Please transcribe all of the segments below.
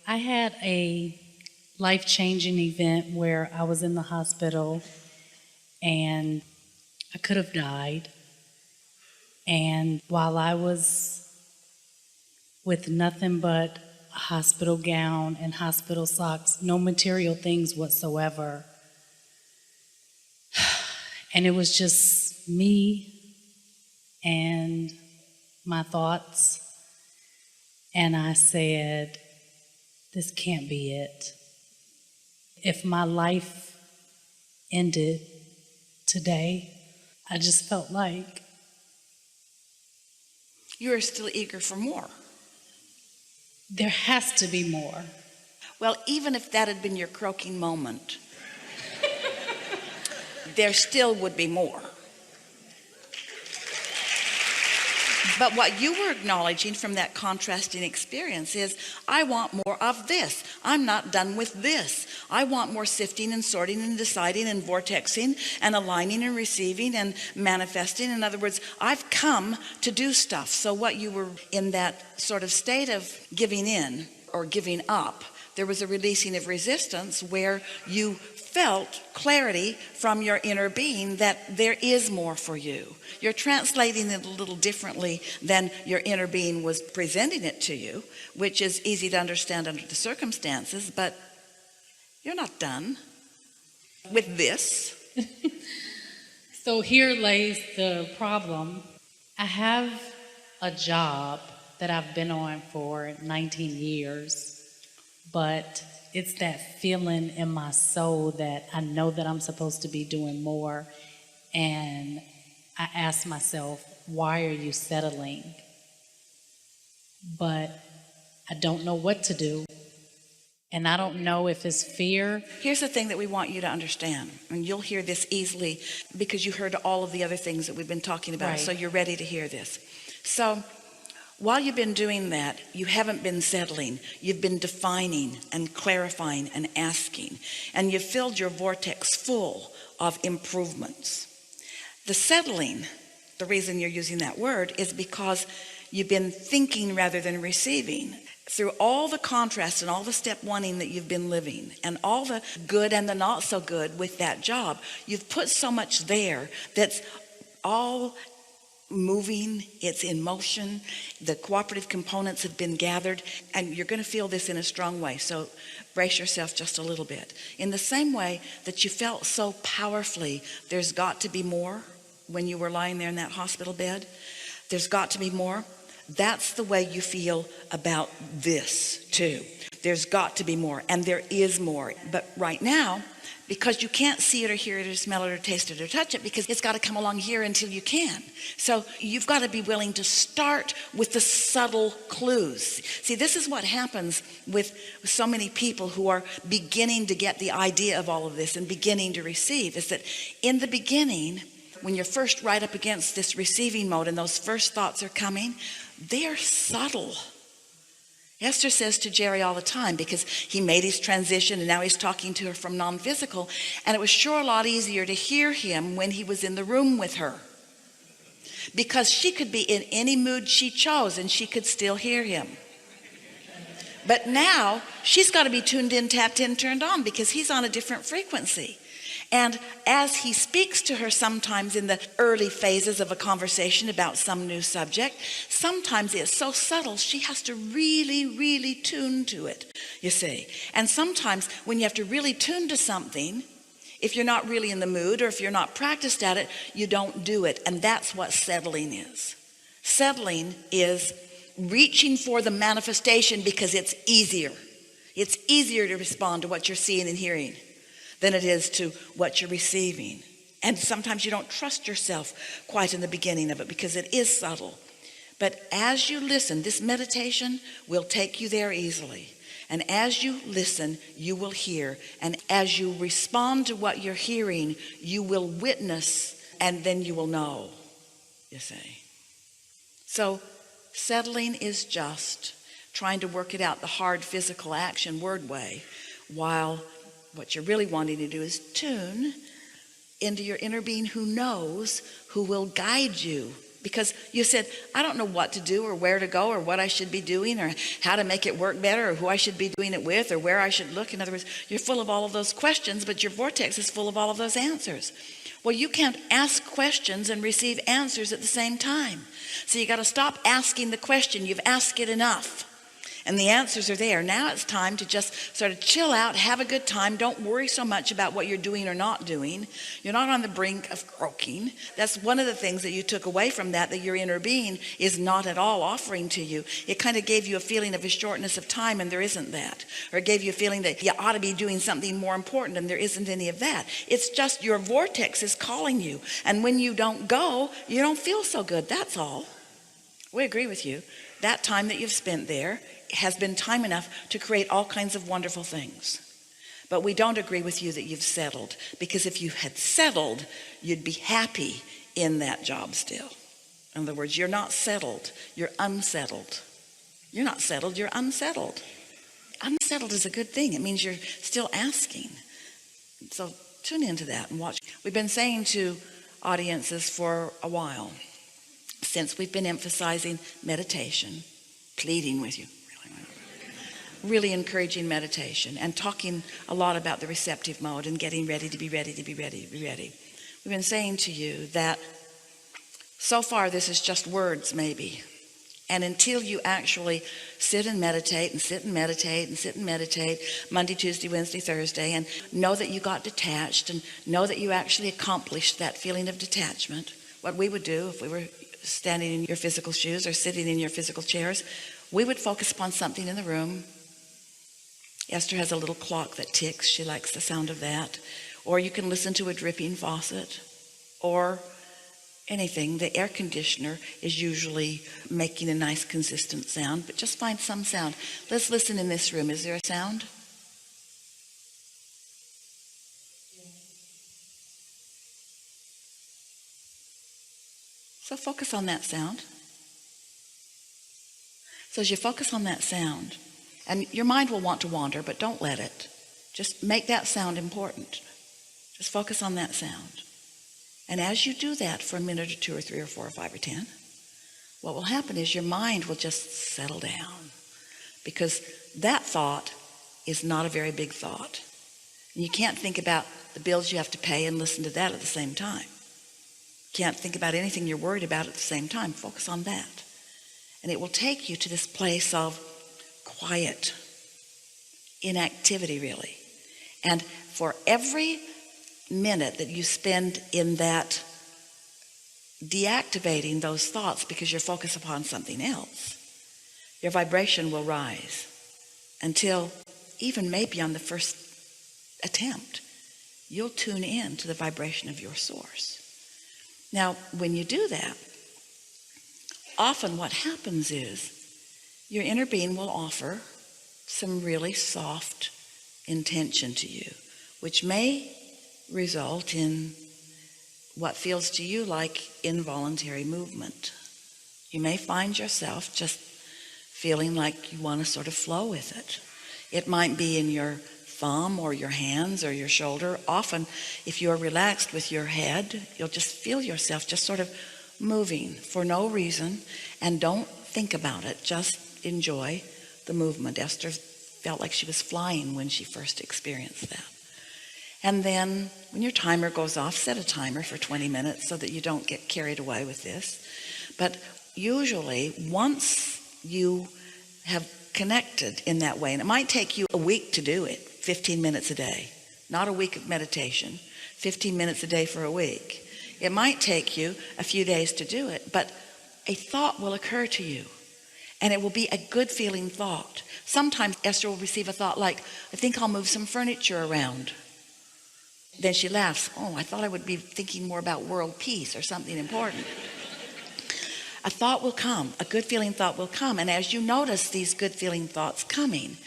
I had a life-changing event where I was in the hospital and I could have died. And while I was with nothing but a hospital gown and hospital socks, no material things whatsoever, and it was just me and my thoughts, and I said, this can't be it. If my life ended today, I just felt like You are still eager for more. there has to be more. Well, even if that had been your croaking moment, there still would be more. But what you were acknowledging from that contrasting experience is, I want more of this. I'm not done with this. I want more sifting and sorting and deciding and vortexing and aligning and receiving and manifesting. In other words, I've come to do stuff. So what you were in that sort of state of giving in or giving up, there was a releasing of resistance where you felt clarity from your inner being that there is more for you. You're translating it a little differently than your inner being was presenting it to you, which is easy to understand under the circumstances, but you're not done with this. So here lays the problem. I have a job that I've been on for 19 years, but it's that feeling in my soul that I know that I'm supposed to be doing more. And I ask myself, why are you settling? But I don't know what to do. And I don't know if it's fear. Here's the thing that we want you to understand, and you'll hear this easily because you heard all of the other things that we've been talking about, Right. so you're ready to hear this. So while you've been doing that, you haven't been settling. You've been defining and clarifying and asking, and you've filled your vortex full of improvements. The settling, the reason you're using that word is because you've been thinking rather than receiving. Through all the contrast and all the step wanting that you've been living and all the good and the not so good with that job, you've put so much there that's all moving, it's in motion. The cooperative components have been gathered, and you're going to feel this in a strong way. So brace yourself just a little bit. In the same way that you felt so powerfully, there's got to be more when you were lying there in that hospital bed. There's got to be more. That's the way you feel about this too. There's got to be more, and there is more. But right now, because you can't see it or hear it or smell it or taste it or touch it, because it's got to come along here until you can. So you've got to be willing to start with the subtle clues. See, this is what happens with so many people who are beginning to get the idea of all of this and beginning to receive, is that in the beginning, when you're first right up against this receiving mode and those first thoughts are coming, they're subtle. Esther says to Jerry all the time, because he made his transition and now he's talking to her from non-physical, and it was sure a lot easier to hear him when he was in the room with her, because she could be in any mood she chose and she could still hear him. But now she's got to be tuned in, tapped in, turned on, because he's on a different frequency. And as he speaks to her sometimes in the early phases of a conversation about some new subject, sometimes it's so subtle she has to really tune to it, you see. And sometimes when you have to really tune to something, if you're not really in the mood or if you're not practiced at it, you don't do it. And that's what settling is. Settling is reaching for the manifestation because it's easier. It's easier to respond to what you're seeing and hearing than it is to what you're receiving. And sometimes you don't trust yourself quite in the beginning of it because it is subtle. But as you listen, this meditation will take you there easily. And as you listen, you will hear. And as you respond to what you're hearing, you will witness, and then you will know, you see. So settling is just trying to work it out the hard physical action word way, while what you're really wanting to do is tune into your inner being who knows, who will guide you because you said, I don't know what to do or where to go or what I should be doing or how to make it work better or who I should be doing it with or where I should look. In other words, you're full of all of those questions, but your vortex is full of all of those answers. Well, you can't ask questions and receive answers at the same time. So you got to stop asking the question. You've asked it enough. And the answers are there. Now it's time to just sort of chill out, have a good time. Don't worry so much about what you're doing or not doing. You're not on the brink of croaking. That's one of the things that you took away from that your inner being is not at all offering to you. It kind of gave you a feeling of a shortness of time, and there isn't that. Or it gave you a feeling that you ought to be doing something more important, and there isn't any of that. It's just your vortex is calling you. And when you don't go, you don't feel so good. That's all. We agree with you. That time that you've spent there has been time enough to create all kinds of wonderful things. But we don't agree with you that you've settled, because if you had settled, you'd be happy in that job still. In other words, you're not settled, you're unsettled. You're not settled, you're unsettled. Unsettled is a good thing. It means you're still asking. So tune into that and watch. We've been saying to audiences for a while, since we've been emphasizing meditation, pleading with you, really encouraging meditation and talking a lot about the receptive mode and getting ready to be ready to be ready to be ready. We've been saying to you that so far this is just words maybe. And until you actually sit and meditate and sit and meditate and sit and meditate Monday, Tuesday, Wednesday, Thursday, and know that you got detached and know that you actually accomplished that feeling of detachment, what we would do if we were standing in your physical shoes or sitting in your physical chairs, we would focus upon something in the room. Esther has a little clock that ticks. She likes the sound of that. Or you can listen to a dripping faucet or anything. The air conditioner is usually making a nice consistent sound, but just find some sound. Let's listen in this room. Is there a sound? So focus on that sound. So as you focus on that sound, and your mind will want to wander, but don't let it. Just make that sound important. Just focus on that sound. And as you do that for a minute or two or three or four or five or 10, what will happen is your mind will just settle down, because that thought is not a very big thought. And you can't think about the bills you have to pay and listen to that at the same time. You can't think about anything you're worried about at the same time. Focus on that. And it will take you to this place of quiet, inactivity really. And for every minute that you spend in that deactivating those thoughts because you're focused upon something else, your vibration will rise until even maybe on the first attempt, you'll tune in to the vibration of your source. Now, when you do that, often what happens is your inner being will offer some really soft intention to you, which may result in what feels to you like involuntary movement. You may find yourself just feeling like you want to sort of flow with it. It might be in your thumb or your hands or your shoulder. Often, if you're relaxed with your head, you'll just feel yourself just sort of moving for no reason, and don't think about it. Just enjoy the movement. Esther felt like she was flying when she first experienced that. And then when your timer goes off, set a timer for 20 minutes so that you don't get carried away with this. But usually once you have connected in that way, and it might take you a week to do it, 15 minutes a day, not a week of meditation, 15 minutes a day for a week. It might take you a few days to do it, but a thought will occur to you, and it will be a good feeling thought. Sometimes Esther will receive a thought like, I think I'll move some furniture around. Then she laughs. Oh, I thought I would be thinking more about world peace or something important. A thought will come, a good feeling thought will come. And as you notice these good feeling thoughts coming,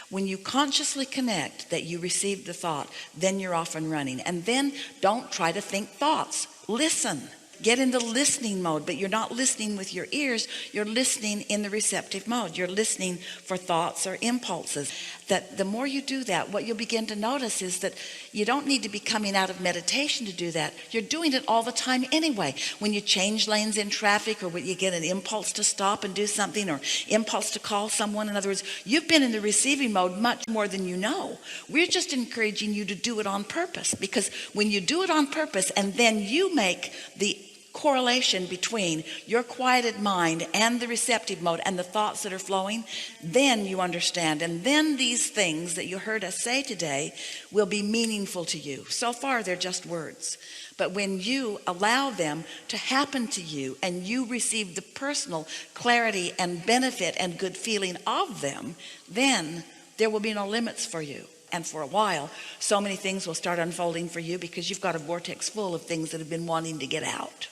when you consciously connect that you received the thought, then you're off and running. And then don't try to think thoughts. Listen. Get into listening mode, but you're not listening with your ears. You're listening in the receptive mode. You're listening for thoughts or impulses. that the more you do that, what you'll begin to notice is that you don't need to be coming out of meditation to do that. You're doing it all the time anyway. When you change lanes in traffic, or when you get an impulse to stop and do something, or impulse to call someone, in other words, you've been in the receiving mode much more than you know. We're just encouraging you to do it on purpose, because when you do it on purpose and then you make the correlation between your quieted mind and the receptive mode and the thoughts that are flowing, then you understand, and then these things that you heard us say today will be meaningful to you. So far they're just words, but when you allow them to happen to you and you receive the personal clarity and benefit and good feeling of them, then there will be no limits for you. And for a while, so many things will start unfolding for you, because you've got a vortex full of things that have been wanting to get out.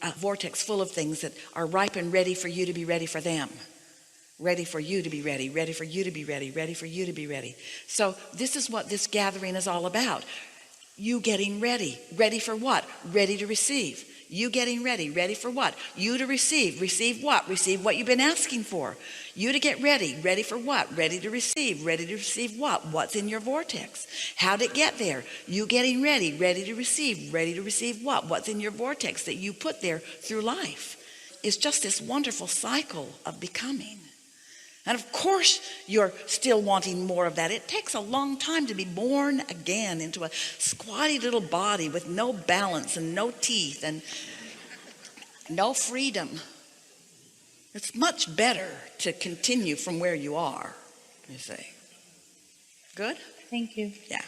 A vortex full of things that are ripe and ready for you to be ready for them. Ready for you to be ready, ready for you to be ready, ready for you to be ready. So this is what this gathering is all about. You getting ready. Ready for what? Ready to receive. You getting ready. Ready for what? You to receive. Receive what? Receive what you've been asking for. You to get ready. Ready for what? Ready to receive. Ready to receive what? What's in your vortex? How'd it get there? You getting ready. Ready to receive. Ready to receive what? What's in your vortex that you put there through life? It's just this wonderful cycle of becoming. And of course, you're still wanting more of that. It takes a long time to be born again into a squatty little body with no balance and no teeth and no freedom. It's much better to continue from where you are, you see. Good? Thank you. Yeah.